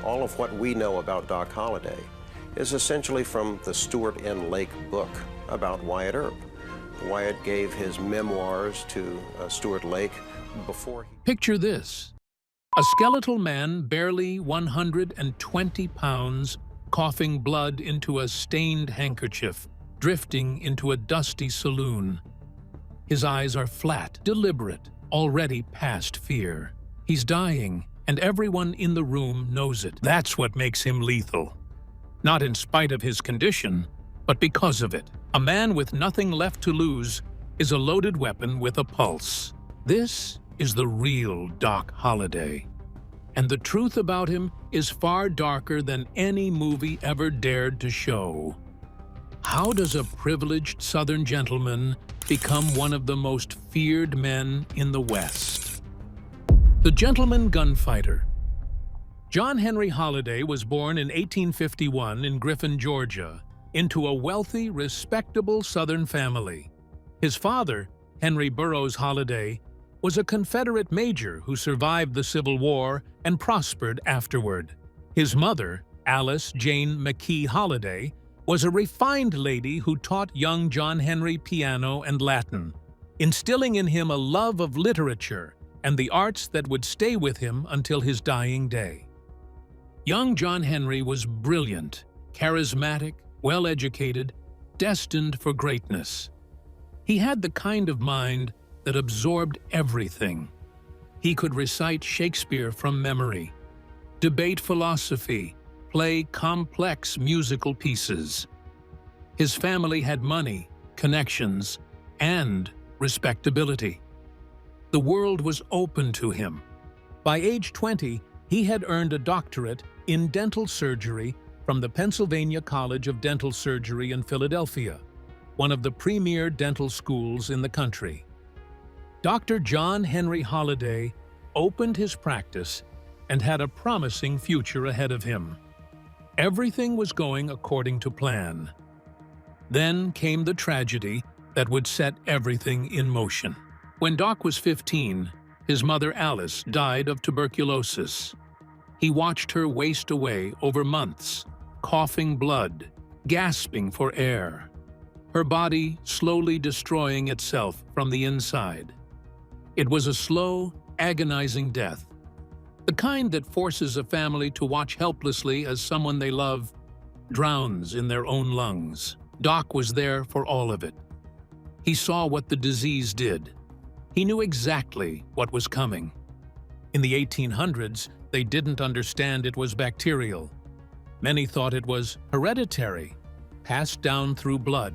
All of what we know about Doc Holliday is essentially from the Stuart N. Lake book about Wyatt Earp. Wyatt gave his memoirs to Stuart Lake before he... Picture this. A skeletal man, barely 120 pounds, coughing blood into a stained handkerchief, drifting into a dusty saloon. His eyes are flat, deliberate, already past fear. He's dying, and everyone in the room knows it. That's what makes him lethal. Not in spite of his condition, but because of it. A man with nothing left to lose is a loaded weapon with a pulse. This is the real Doc Holliday. And the truth about him is far darker than any movie ever dared to show. How does a privileged Southern gentleman become one of the most feared men in the West? The gentleman gunfighter. John Henry Holliday was born in 1851 in Griffin, Georgia, into a wealthy, respectable Southern family. His father, Henry Burroughs Holliday, was a Confederate major who survived the Civil War and prospered afterward. His mother, Alice Jane McKee Holliday, was a refined lady who taught young John Henry piano and Latin, instilling in him a love of literature and the arts that would stay with him until his dying day. Young John Henry was brilliant, charismatic, well-educated, destined for greatness. He had the kind of mind that absorbed everything. He could recite Shakespeare from memory, debate philosophy, play complex musical pieces. His family had money, connections, and respectability. The world was open to him. By age 20, he had earned a doctorate in dental surgery from the Pennsylvania College of Dental Surgery in Philadelphia, one of the premier dental schools in the country. Dr. John Henry Holliday opened his practice and had a promising future ahead of him. Everything was going according to plan. Then came the tragedy that would set everything in motion. When Doc was 15, his mother Alice died of tuberculosis. He watched her waste away over months, coughing blood, gasping for air, her body slowly destroying itself from the inside. It was a slow, agonizing death, the kind that forces a family to watch helplessly as someone they love drowns in their own lungs. Doc was there for all of it. He saw what the disease did. He knew exactly what was coming. In the 1800s, they didn't understand it was bacterial. Many thought it was hereditary, passed down through blood.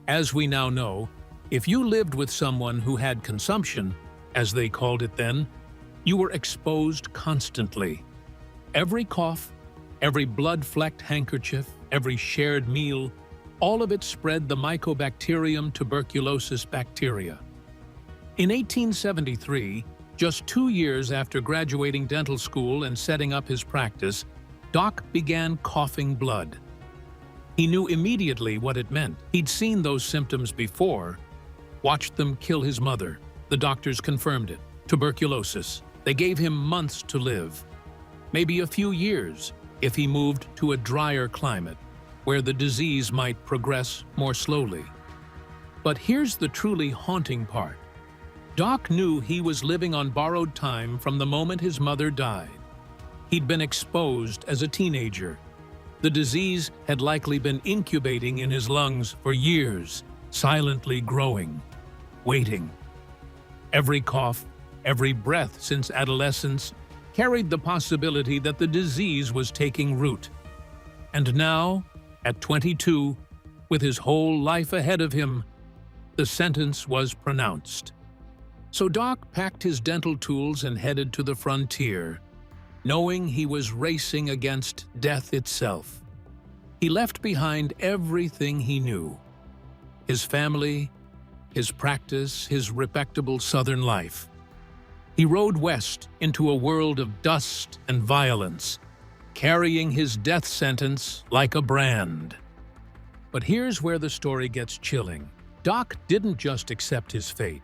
As we now know, if you lived with someone who had consumption, as they called it then, you were exposed constantly. Every cough, every blood-flecked handkerchief, every shared meal, all of it spread the Mycobacterium tuberculosis bacteria. In 1873, just 2 years after graduating dental school and setting up his practice, Doc began coughing blood. He knew immediately what it meant. He'd seen those symptoms before, watched them kill his mother. The doctors confirmed it. Tuberculosis. They gave him months to live. Maybe a few years if he moved to a drier climate, where the disease might progress more slowly. But here's the truly haunting part. Doc knew he was living on borrowed time from the moment his mother died. He'd been exposed as a teenager. The disease had likely been incubating in his lungs for years, silently growing, waiting. Every cough, every breath since adolescence carried the possibility that the disease was taking root. And now, at 22, with his whole life ahead of him, the sentence was pronounced. So Doc packed his dental tools and headed to the frontier, knowing he was racing against death itself. He left behind everything he knew: his family, his practice, his respectable Southern life. He rode west into a world of dust and violence, carrying his death sentence like a brand. But here's where the story gets chilling. Doc didn't just accept his fate.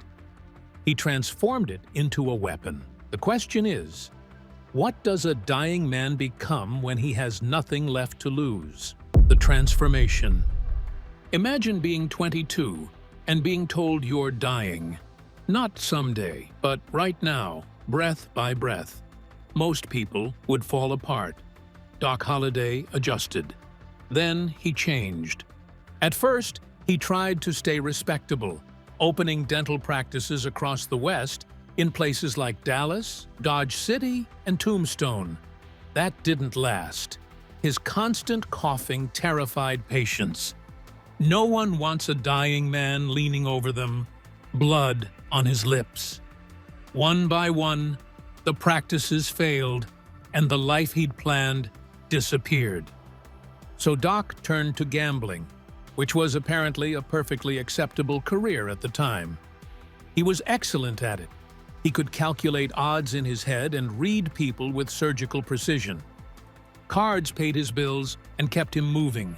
He transformed it into a weapon. The question is, What does a dying man become when he has nothing left to lose? The transformation. Imagine being 22 and being told you're dying. Not someday, but right now, breath by breath. Most people would fall apart. Doc Holliday adjusted. Then he changed. At first, he tried to stay respectable, opening dental practices across the West in places like Dallas, Dodge City, and Tombstone. That didn't last. His constant coughing terrified patients. No one wants a dying man leaning over them, blood on his lips. One by one, the practices failed, and the life he'd planned disappeared. So Doc turned to gambling, which was apparently a perfectly acceptable career at the time. He was excellent at it. He could calculate odds in his head and read people with surgical precision. Cards paid his bills and kept him moving,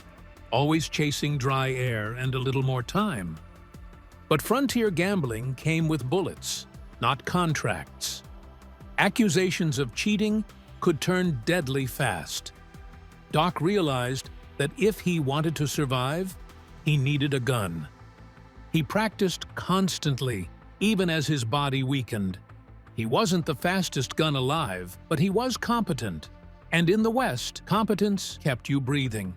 always chasing dry air and a little more time. But frontier gambling came with bullets, not contracts. Accusations of cheating could turn deadly fast. Doc realized that if he wanted to survive, he needed a gun. He practiced constantly, even as his body weakened. He wasn't the fastest gun alive, but he was competent. And in the West, competence kept you breathing.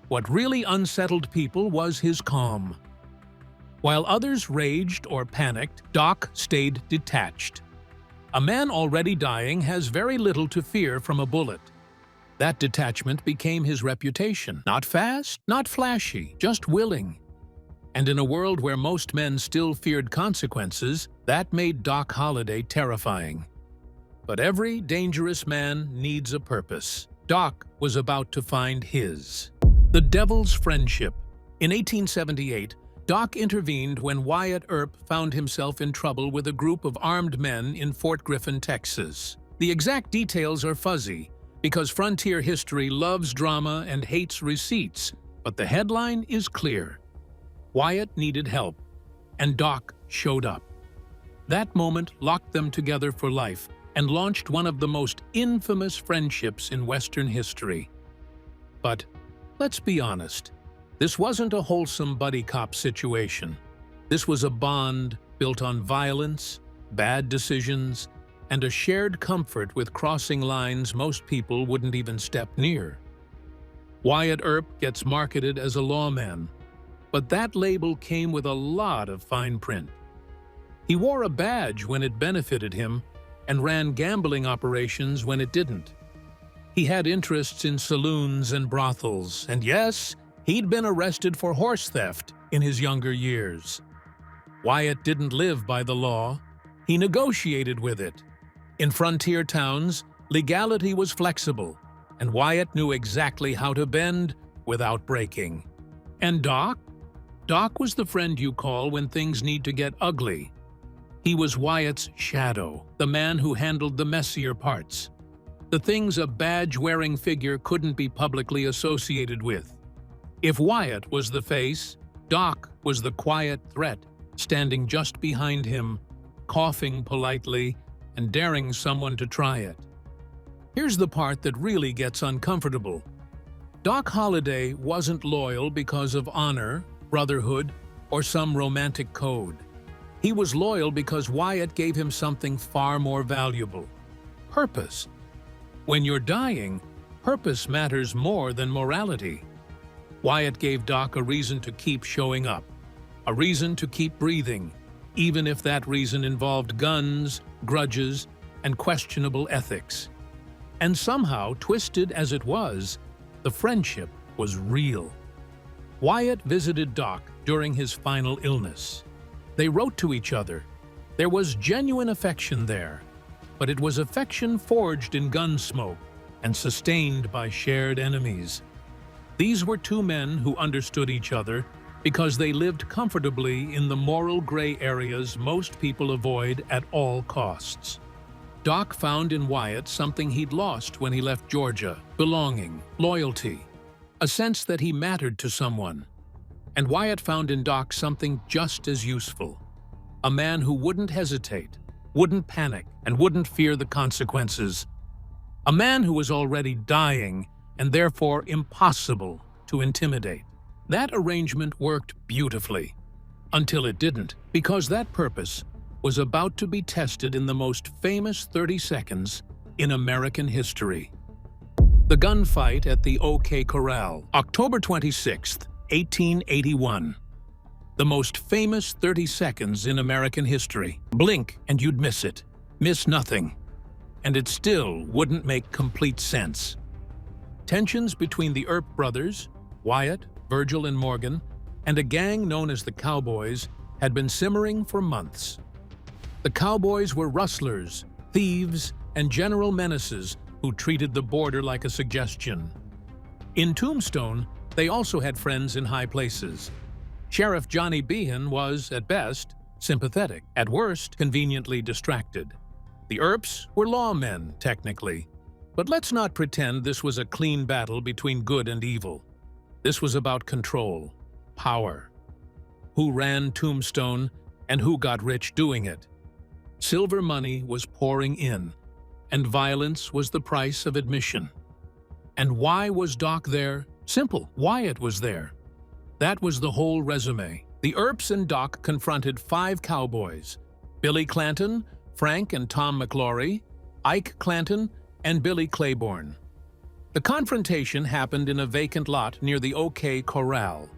What really unsettled people was his calm. While others raged or panicked, Doc stayed detached. A man already dying has very little to fear from a bullet. That detachment became his reputation. Not fast, not flashy, just willing. And in a world where most men still feared consequences, that made Doc Holliday terrifying. But every dangerous man needs a purpose. Doc was about to find his. The Devil's Friendship. In 1878, Doc intervened when Wyatt Earp found himself in trouble with a group of armed men in Fort Griffin, Texas. The exact details are fuzzy, because frontier history loves drama and hates receipts, but the headline is clear. Wyatt needed help, and Doc showed up. That moment locked them together for life and launched one of the most infamous friendships in Western history. But let's be honest, this wasn't a wholesome buddy cop situation. This was a bond built on violence, bad decisions, and a shared comfort with crossing lines most people wouldn't even step near. Wyatt Earp gets marketed as a lawman, but that label came with a lot of fine print. He wore a badge when it benefited him and ran gambling operations when it didn't. He had interests in saloons and brothels, and yes, he'd been arrested for horse theft in his younger years. Wyatt didn't live by the law. He negotiated with it. In frontier towns, legality was flexible, and Wyatt knew exactly how to bend without breaking. And Doc? Doc was the friend you call when things need to get ugly. He was Wyatt's shadow, the man who handled the messier parts, the things a badge-wearing figure couldn't be publicly associated with. If Wyatt was the face, Doc was the quiet threat, standing just behind him, coughing politely and daring someone to try it. Here's the part that really gets uncomfortable. Doc Holliday wasn't loyal because of honor, brotherhood, or some romantic code. He was loyal because Wyatt gave him something far more valuable: purpose. When you're dying, purpose matters more than morality. Wyatt gave Doc a reason to keep showing up, a reason to keep breathing, even if that reason involved guns, grudges, and questionable ethics. And somehow, twisted as it was, the friendship was real. Wyatt visited Doc during his final illness. They wrote to each other. There was genuine affection there, but it was affection forged in gun smoke and sustained by shared enemies. These were two men who understood each other because they lived comfortably in the moral gray areas most people avoid at all costs. Doc found in Wyatt something he'd lost when he left Georgia: belonging, loyalty, a sense that he mattered to someone. And Wyatt found in Doc something just as useful: a man who wouldn't hesitate, wouldn't panic, and wouldn't fear the consequences. A man who was already dying and therefore impossible to intimidate. That arrangement worked beautifully. Until it didn't, because that purpose was about to be tested in the most famous 30 seconds in American history. The gunfight at the OK Corral, October 26, 1881. The most famous 30 seconds in American history. Blink and you'd miss it. Miss nothing. And it still wouldn't make complete sense. Tensions between the Earp brothers, Wyatt, Virgil, and Morgan, and a gang known as the Cowboys had been simmering for months. The Cowboys were rustlers, thieves, and general menaces who treated the border like a suggestion. In Tombstone, they also had friends in high places. Sheriff Johnny Behan was, at best, sympathetic, at worst, conveniently distracted. The Earps were lawmen, technically, but let's not pretend this was a clean battle between good and evil. This was about control, power. Who ran Tombstone and who got rich doing it. Silver money was pouring in, and violence was the price of admission. And why was Doc there? Simple, Wyatt was there. That was the whole resume. The Earps and Doc confronted 5 cowboys: Billy Clanton, Frank and Tom McClory, Ike Clanton, and Billy Claiborne. The confrontation happened in a vacant lot near the OK Corral.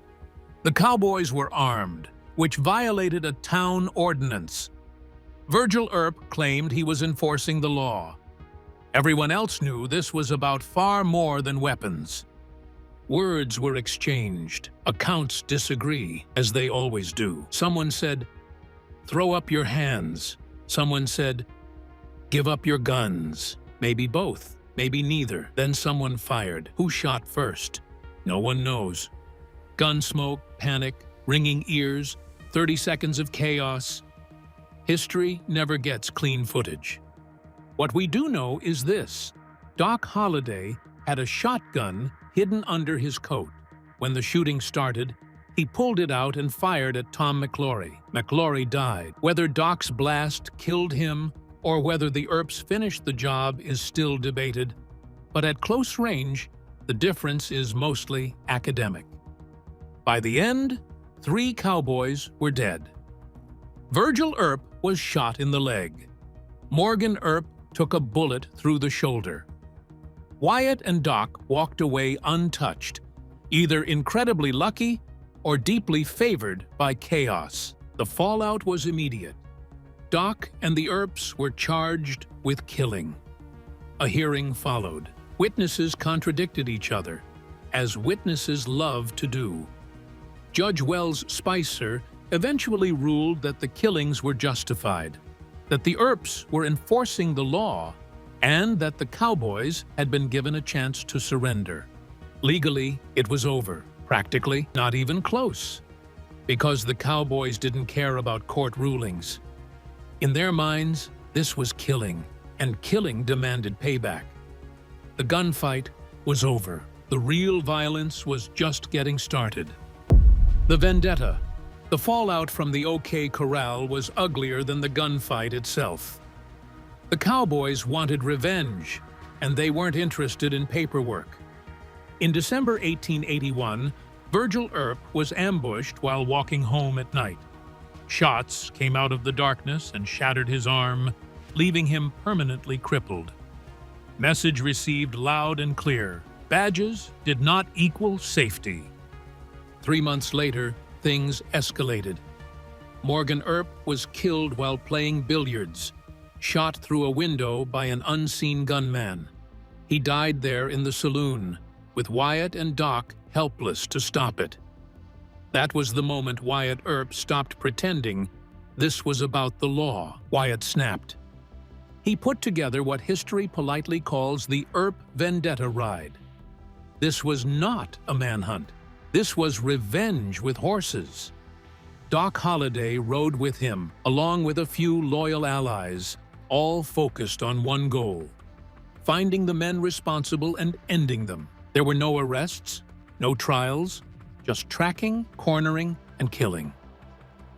The cowboys were armed, which violated a town ordinance. Virgil Earp claimed he was enforcing the law. Everyone else knew this was about far more than weapons. Words were exchanged. Accounts disagree, as they always do. Someone said, "Throw up your hands." Someone said, "Give up your guns." Maybe both, maybe neither. Then someone fired. Who shot first? No one knows. Gun smoke, panic, ringing ears, 30 seconds of chaos. History never gets clean footage. What we do know is this: Doc Holliday had a shotgun hidden under his coat. When the shooting started, he pulled it out and fired at Tom McClory. McClory died. Whether Doc's blast killed him or whether the Earps finished the job is still debated, but at close range, the difference is mostly academic. By the end, 3 cowboys were dead. Virgil Earp was shot in the leg. Morgan Earp took a bullet through the shoulder. Wyatt and Doc walked away untouched, either incredibly lucky or deeply favored by chaos. The fallout was immediate. Doc and the Earps were charged with killing. A hearing followed. Witnesses contradicted each other, as witnesses love to do. Judge Wells Spicer eventually ruled that the killings were justified, that the Earps were enforcing the law, and that the cowboys had been given a chance to surrender. Legally, it was over. Practically, not even close, because the cowboys didn't care about court rulings. In their minds, this was killing, and killing demanded payback. The gunfight was over. The real violence was just getting started. The vendetta. The fallout from the OK Corral was uglier than the gunfight itself. The cowboys wanted revenge, and they weren't interested in paperwork. In December 1881, Virgil Earp was ambushed while walking home at night. Shots came out of the darkness and shattered his arm, leaving him permanently crippled. Message received loud and clear: badges did not equal safety. 3 months later, things escalated. Morgan Earp was killed while playing billiards, shot through a window by an unseen gunman. He died there in the saloon, with Wyatt and Doc helpless to stop it. That was the moment Wyatt Earp stopped pretending this was about the law. Wyatt snapped. He put together what history politely calls the Earp Vendetta Ride. This was not a manhunt. This was revenge with horses. Doc Holliday rode with him, along with a few loyal allies, all focused on one goal: finding the men responsible and ending them. There were no arrests, no trials, just tracking, cornering, and killing.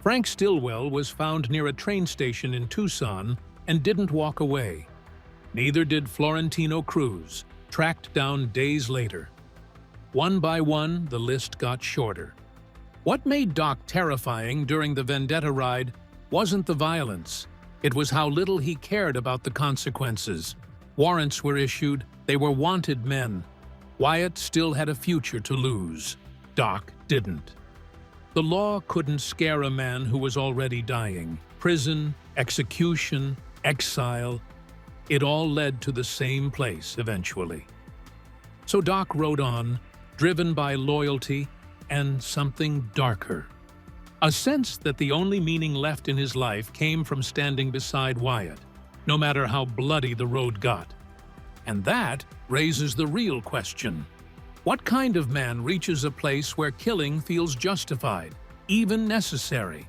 Frank Stillwell was found near a train station in Tucson and didn't walk away. Neither did Florentino Cruz, tracked down days later. One by one, the list got shorter. What made Doc terrifying during the Vendetta ride wasn't the violence. It was how little he cared about the consequences. Warrants were issued, they were wanted men. Wyatt still had a future to lose. Doc didn't. The law couldn't scare a man who was already dying. Prison, execution, exile, it all led to the same place eventually. So Doc rode on, driven by loyalty and something darker. A sense that the only meaning left in his life came from standing beside Wyatt, no matter how bloody the road got. And that raises the real question. What kind of man reaches a place where killing feels justified, even necessary?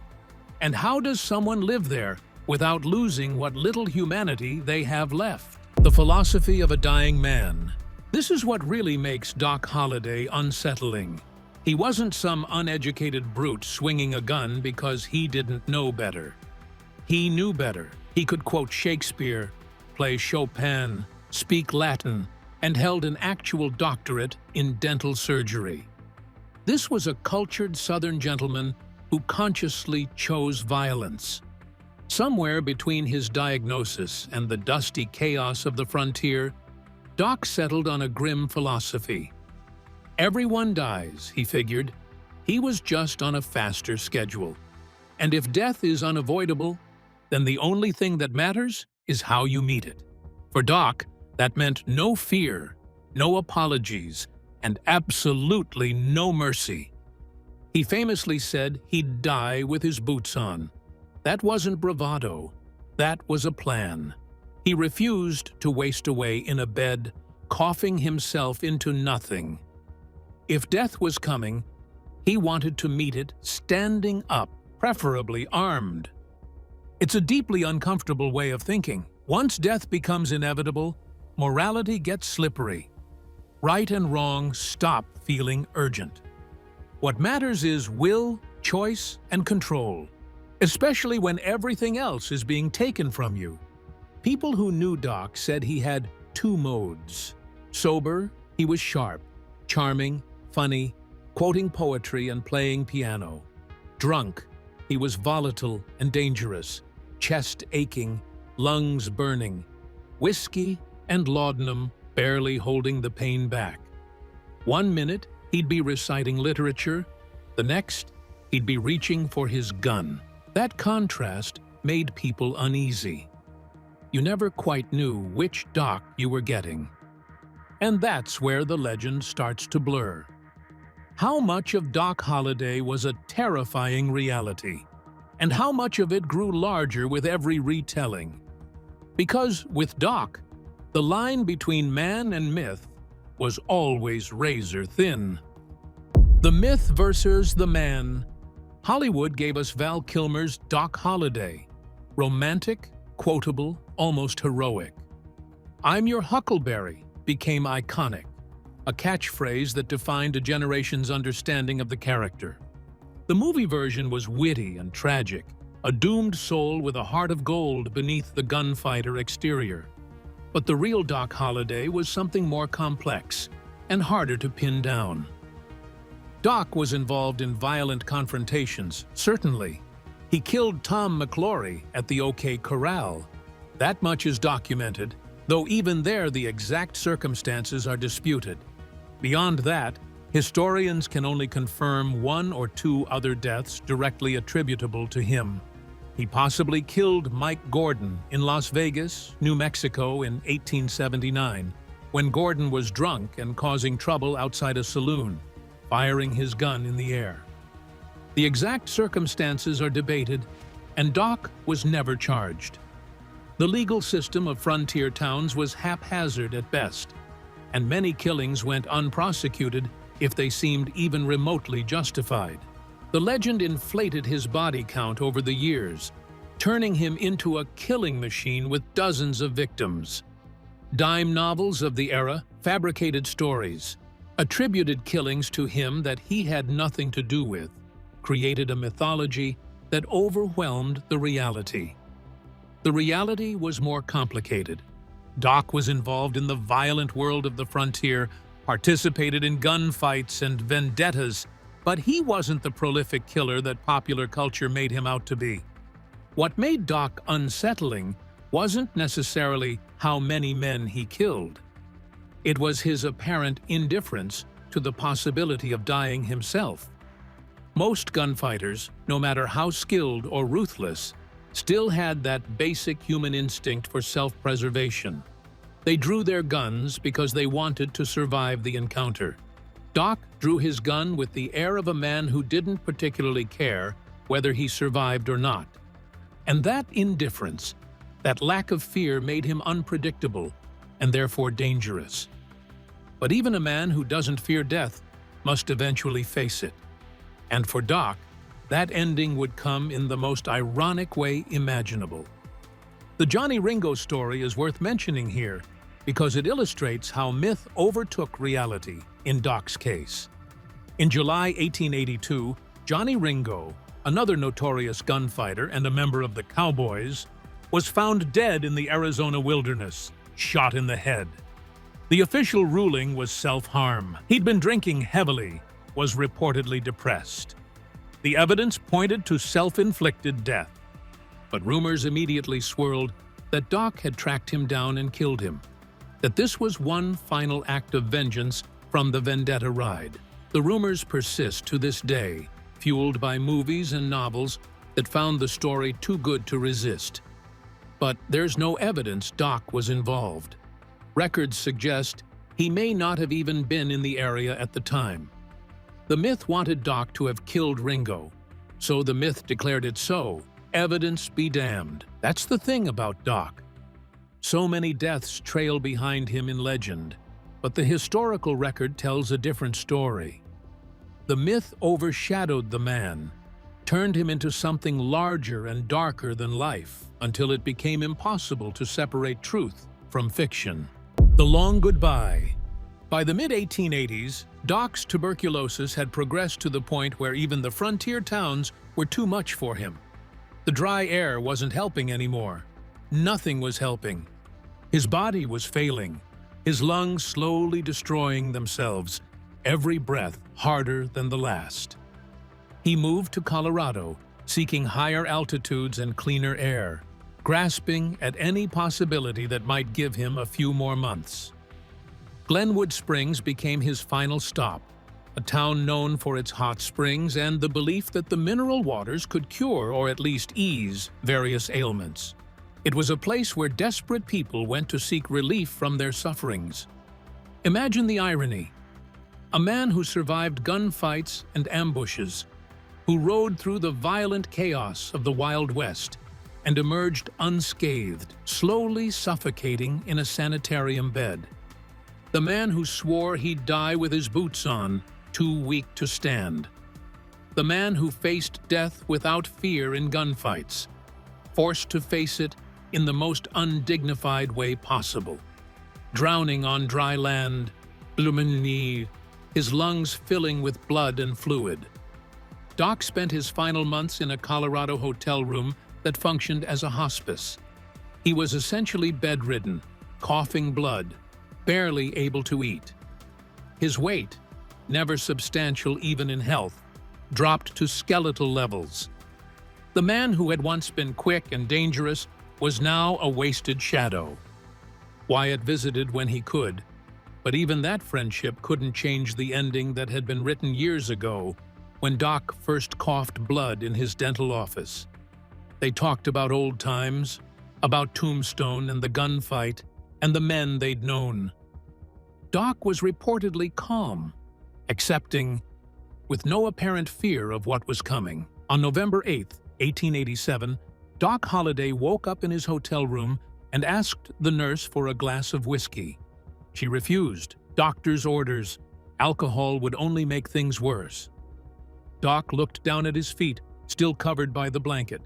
And how does someone live there without losing what little humanity they have left? The philosophy of a dying man. This is what really makes Doc Holliday unsettling. He wasn't some uneducated brute swinging a gun because he didn't know better. He knew better. He could quote Shakespeare, play Chopin, speak Latin, and held an actual doctorate in dental surgery. This was a cultured Southern gentleman who consciously chose violence. Somewhere between his diagnosis and the dusty chaos of the frontier, Doc settled on a grim philosophy. Everyone dies, he figured. He was just on a faster schedule. And if death is unavoidable, then the only thing that matters is how you meet it. For Doc, that meant no fear, no apologies, and absolutely no mercy. He famously said he'd die with his boots on. That wasn't bravado. That was a plan. He refused to waste away in a bed, coughing himself into nothing. If death was coming, he wanted to meet it standing up, preferably armed. It's a deeply uncomfortable way of thinking. Once death becomes inevitable, morality gets slippery. Right and wrong stop feeling urgent. What matters is will, choice, and control, especially when everything else is being taken from you. People who knew Doc said he had two modes. Sober, he was sharp, charming, funny, quoting poetry and playing piano. Drunk, he was volatile and dangerous, chest aching, lungs burning, whiskey and laudanum barely holding the pain back. 1 minute, he'd be reciting literature. The next, he'd be reaching for his gun. That contrast made people uneasy. You never quite knew which Doc you were getting. And that's where the legend starts to blur. How much of Doc Holliday was a terrifying reality? And how much of it grew larger with every retelling? Because with Doc, the line between man and myth was always razor thin. The myth versus the man. Hollywood gave us Val Kilmer's Doc Holliday. Romantic, quotable, almost heroic. "I'm your Huckleberry" became iconic, a catchphrase that defined a generation's understanding of the character. The movie version was witty and tragic, a doomed soul with a heart of gold beneath the gunfighter exterior. But the real Doc Holliday was something more complex and harder to pin down. Doc was involved in violent confrontations, certainly. He killed Tom McClory at the OK Corral. That much is documented, though even there the exact circumstances are disputed. Beyond that, historians can only confirm 1 or 2 other deaths directly attributable to him. He possibly killed Mike Gordon in Las Vegas, New Mexico in 1879, when Gordon was drunk and causing trouble outside a saloon, firing his gun in the air. The exact circumstances are debated, and Doc was never charged. The legal system of frontier towns was haphazard at best, and many killings went unprosecuted if they seemed even remotely justified. The legend inflated his body count over the years, turning him into a killing machine with dozens of victims. Dime novels of the era fabricated stories, attributed killings to him that he had nothing to do with, created a mythology that overwhelmed the reality. The reality was more complicated. Doc was involved in the violent world of the frontier, participated in gunfights and vendettas, but he wasn't the prolific killer that popular culture made him out to be. What made Doc unsettling wasn't necessarily how many men he killed. It was his apparent indifference to the possibility of dying himself. Most gunfighters, no matter how skilled or ruthless, still had that basic human instinct for self-preservation. They drew their guns because they wanted to survive the encounter. Doc drew his gun with the air of a man who didn't particularly care whether he survived or not. And that indifference, that lack of fear, made him unpredictable and therefore dangerous. But even a man who doesn't fear death must eventually face it. And for Doc, that ending would come in the most ironic way imaginable. The Johnny Ringo story is worth mentioning here because it illustrates how myth overtook reality in Doc's case. In July 1882, Johnny Ringo, another notorious gunfighter and a member of the Cowboys, was found dead in the Arizona wilderness, shot in the head. The official ruling was self-harm. He'd been drinking heavily, was reportedly depressed. The evidence pointed to self-inflicted death, but rumors immediately swirled that Doc had tracked him down and killed him, that this was one final act of vengeance from the vendetta ride. The rumors persist to this day, fueled by movies and novels that found the story too good to resist. But there's no evidence Doc was involved. Records suggest he may not have even been in the area at the time. The myth wanted Doc to have killed Ringo, so the myth declared it so. Evidence be damned. That's the thing about Doc. So many deaths trail behind him in legend, but the historical record tells a different story. The myth overshadowed the man, turned him into something larger and darker than life, until it became impossible to separate truth from fiction. The Long Goodbye. By the mid-1880s, Doc's tuberculosis had progressed to the point where even the frontier towns were too much for him. The dry air wasn't helping anymore. Nothing was helping. His body was failing, his lungs slowly destroying themselves, every breath harder than the last. He moved to Colorado, seeking higher altitudes and cleaner air, grasping at any possibility that might give him a few more months. Glenwood Springs became his final stop, a town known for its hot springs and the belief that the mineral waters could cure or at least ease various ailments. It was a place where desperate people went to seek relief from their sufferings. Imagine the irony. A man who survived gunfights and ambushes, who rode through the violent chaos of the Wild West and emerged unscathed, slowly suffocating in a sanitarium bed. The man who swore he'd die with his boots on, too weak to stand. The man who faced death without fear in gunfights, forced to face it in the most undignified way possible. Drowning on dry land, blumini, his lungs filling with blood and fluid. Doc spent his final months in a Colorado hotel room that functioned as a hospice. He was essentially bedridden, coughing blood, barely able to eat. His weight, never substantial even in health, dropped to skeletal levels. The man who had once been quick and dangerous was now a wasted shadow. Wyatt visited when he could, but even that friendship couldn't change the ending that had been written years ago when Doc first coughed blood in his dental office. They talked about old times, about Tombstone and the gunfight, and the men they'd known. Doc was reportedly calm, accepting, with no apparent fear of what was coming. On November 8, 1887, Doc Holliday woke up in his hotel room and asked the nurse for a glass of whiskey. She refused. Doctor's orders. Alcohol would only make things worse. Doc looked down at his feet, still covered by the blanket,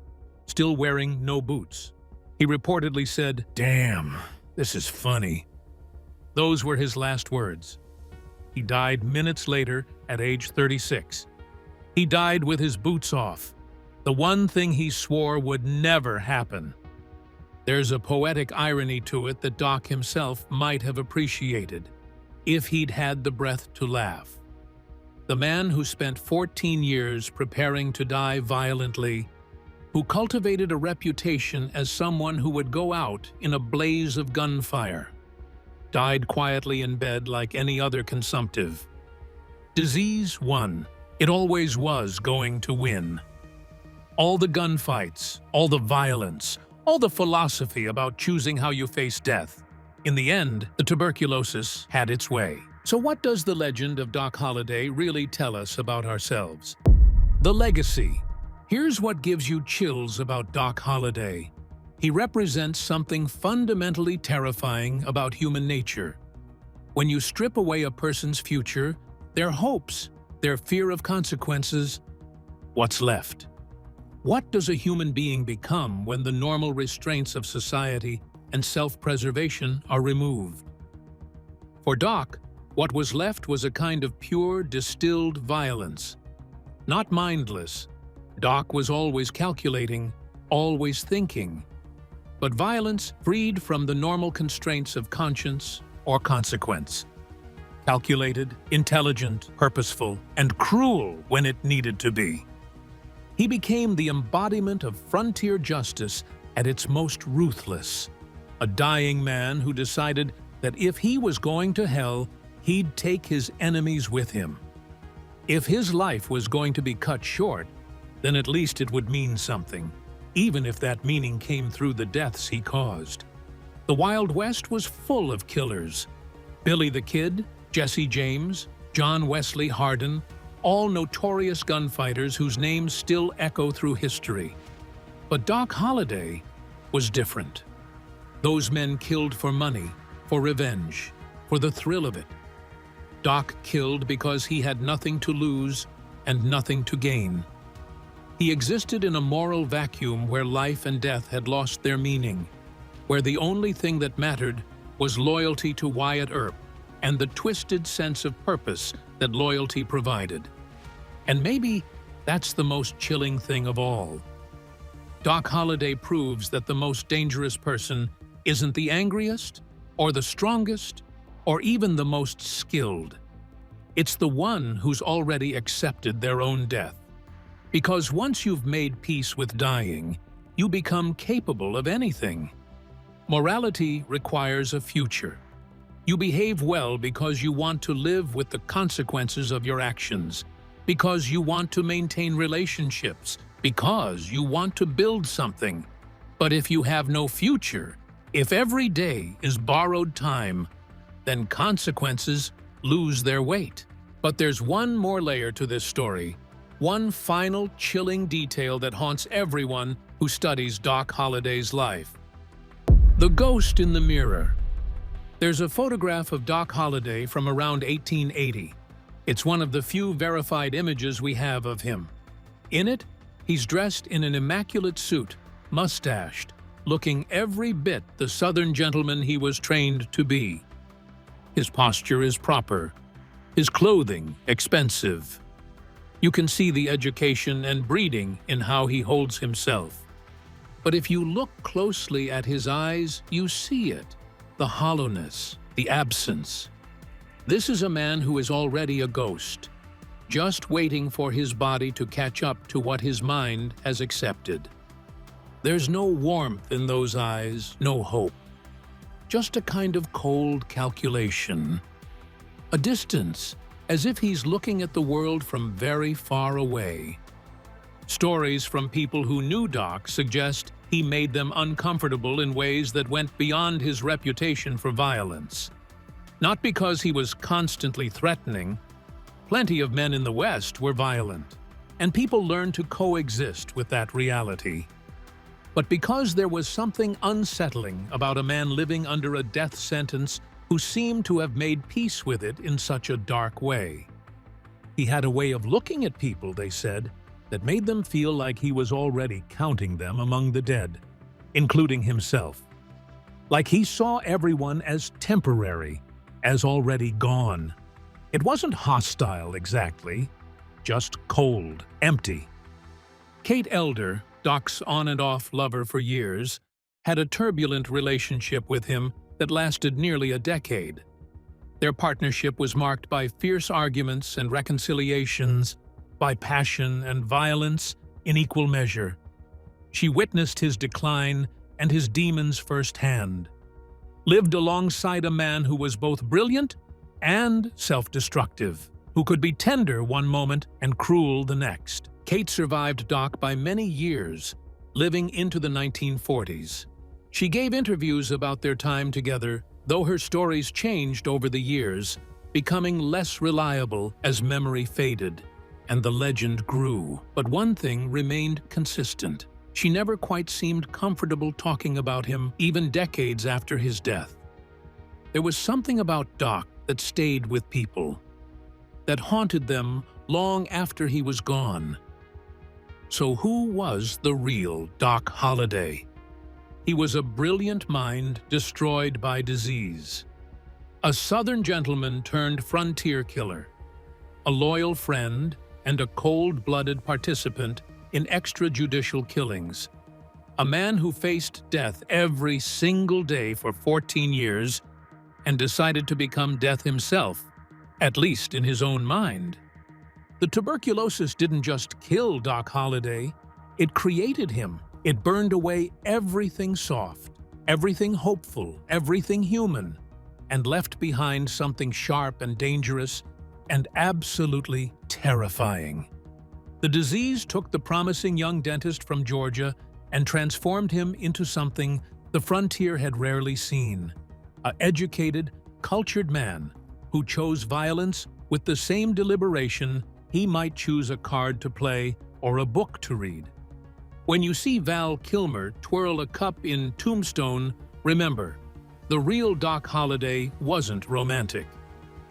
still wearing no boots. He reportedly said, "Damn, this is funny." Those were his last words. He died minutes later at age 36. He died with his boots off, the one thing he swore would never happen. There's a poetic irony to it that Doc himself might have appreciated, if he'd had the breath to laugh. The man who spent 14 years preparing to die violently, who cultivated a reputation as someone who would go out in a blaze of gunfire, died quietly in bed like any other consumptive. Disease won. It always was going to win. All the gunfights, all the violence, all the philosophy about choosing how you face death. In the end, the tuberculosis had its way. So what does the legend of Doc Holliday really tell us about ourselves? The legacy. Here's what gives you chills about Doc Holliday. He represents something fundamentally terrifying about human nature. When you strip away a person's future, their hopes, their fear of consequences, what's left? What does a human being become when the normal restraints of society and self-preservation are removed? For Doc, what was left was a kind of pure, distilled violence. Not mindless. Doc was always calculating, always thinking. But violence freed from the normal constraints of conscience or consequence. Calculated, intelligent, purposeful, and cruel when it needed to be. He became the embodiment of frontier justice at its most ruthless. A dying man who decided that if he was going to hell, he'd take his enemies with him. If his life was going to be cut short, then at least it would mean something, even if that meaning came through the deaths he caused. The Wild West was full of killers. Billy the Kid, Jesse James, John Wesley Hardin, all notorious gunfighters whose names still echo through history. But Doc Holliday was different. Those men killed for money, for revenge, for the thrill of it. Doc killed because he had nothing to lose and nothing to gain. He existed in a moral vacuum where life and death had lost their meaning, where the only thing that mattered was loyalty to Wyatt Earp and the twisted sense of purpose that loyalty provided. And maybe that's the most chilling thing of all. Doc Holliday proves that the most dangerous person isn't the angriest, or the strongest, or even the most skilled. It's the one who's already accepted their own death. Because once you've made peace with dying, you become capable of anything. Morality requires a future. You behave well because you want to live with the consequences of your actions, because you want to maintain relationships, because you want to build something. But if you have no future, if every day is borrowed time, then consequences lose their weight. But there's one more layer to this story, one final chilling detail that haunts everyone who studies Doc Holliday's life. The ghost in the mirror. There's a photograph of Doc Holliday from around 1880. It's one of the few verified images we have of him. In it, he's dressed in an immaculate suit, mustached, looking every bit the Southern gentleman he was trained to be. His posture is proper, his clothing expensive. You can see the education and breeding in how he holds himself. But if you look closely at his eyes, you see it, the hollowness, the absence. This is a man who is already a ghost, just waiting for his body to catch up to what his mind has accepted. There's no warmth in those eyes, no hope. Just a kind of cold calculation. A distance, as if he's looking at the world from very far away. Stories from people who knew Doc suggest he made them uncomfortable in ways that went beyond his reputation for violence. Not because he was constantly threatening. Plenty of men in the West were violent, and people learned to coexist with that reality. But because there was something unsettling about a man living under a death sentence who seemed to have made peace with it in such a dark way. He had a way of looking at people, they said, that made them feel like he was already counting them among the dead, including himself. Like he saw everyone as temporary, as already gone. It wasn't hostile exactly, just cold, empty. Kate Elder, Doc's on-and-off lover for years, had a turbulent relationship with him that lasted nearly a decade. Their partnership was marked by fierce arguments and reconciliations, by passion and violence in equal measure. She witnessed his decline and his demons firsthand, lived alongside a man who was both brilliant and self-destructive, who could be tender one moment and cruel the next. Kate survived Doc by many years, living into the 1940s. She gave interviews about their time together, though her stories changed over the years, becoming less reliable as memory faded and the legend grew. But one thing remained consistent. She never quite seemed comfortable talking about him, even decades after his death. There was something about Doc that stayed with people, that haunted them long after he was gone. So who was the real Doc Holliday? He was a brilliant mind destroyed by disease, a Southern gentleman turned frontier killer, a loyal friend and a cold-blooded participant in extrajudicial killings, a man who faced death every single day for 14 years and decided to become death himself, at least in his own mind. The tuberculosis didn't just kill Doc Holliday, it created him. It burned away everything soft, everything hopeful, everything human, and left behind something sharp and dangerous and absolutely terrifying. The disease took the promising young dentist from Georgia and transformed him into something the frontier had rarely seen: an educated, cultured man who chose violence with the same deliberation he might choose a card to play or a book to read. When you see Val Kilmer twirl a cup in Tombstone, remember, the real Doc Holliday wasn't romantic.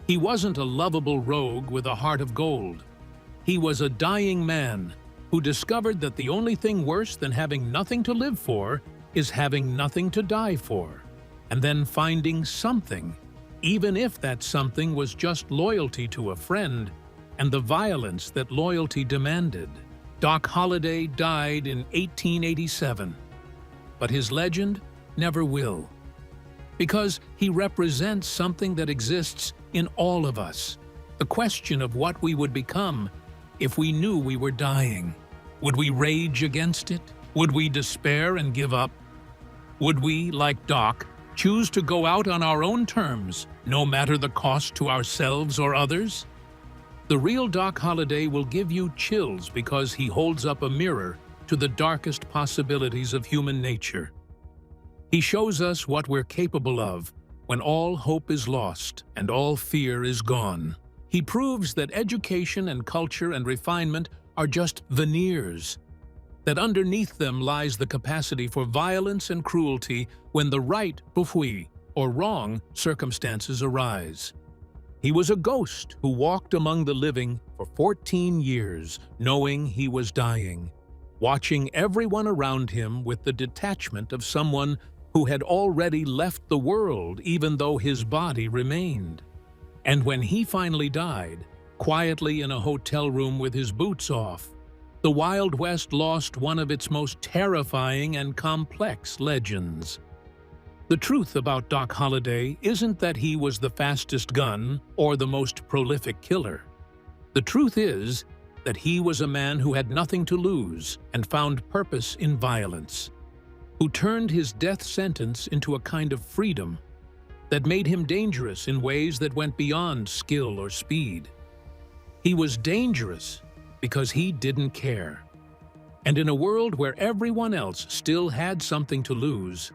He wasn't a lovable rogue with a heart of gold. He was a dying man who discovered that the only thing worse than having nothing to live for is having nothing to die for, and then finding something, even if that something was just loyalty to a friend and the violence that loyalty demanded. Doc Holliday died in 1887, but his legend never will, because he represents something that exists in all of us, the question of what we would become if we knew we were dying. Would we rage against it? Would we despair and give up? Would we, like Doc, choose to go out on our own terms, no matter the cost to ourselves or others? The real Doc Holliday will give you chills because he holds up a mirror to the darkest possibilities of human nature. He shows us what we're capable of when all hope is lost and all fear is gone. He proves that education and culture and refinement are just veneers, that underneath them lies the capacity for violence and cruelty when the right bufui or wrong circumstances arise. He was a ghost who walked among the living for 14 years, knowing he was dying, watching everyone around him with the detachment of someone who had already left the world even though his body remained. And when he finally died, quietly in a hotel room with his boots off, the Wild West lost one of its most terrifying and complex legends. The truth about Doc Holliday isn't that he was the fastest gun or the most prolific killer. The truth is that he was a man who had nothing to lose and found purpose in violence, who turned his death sentence into a kind of freedom that made him dangerous in ways that went beyond skill or speed. He was dangerous because he didn't care. And in a world where everyone else still had something to lose,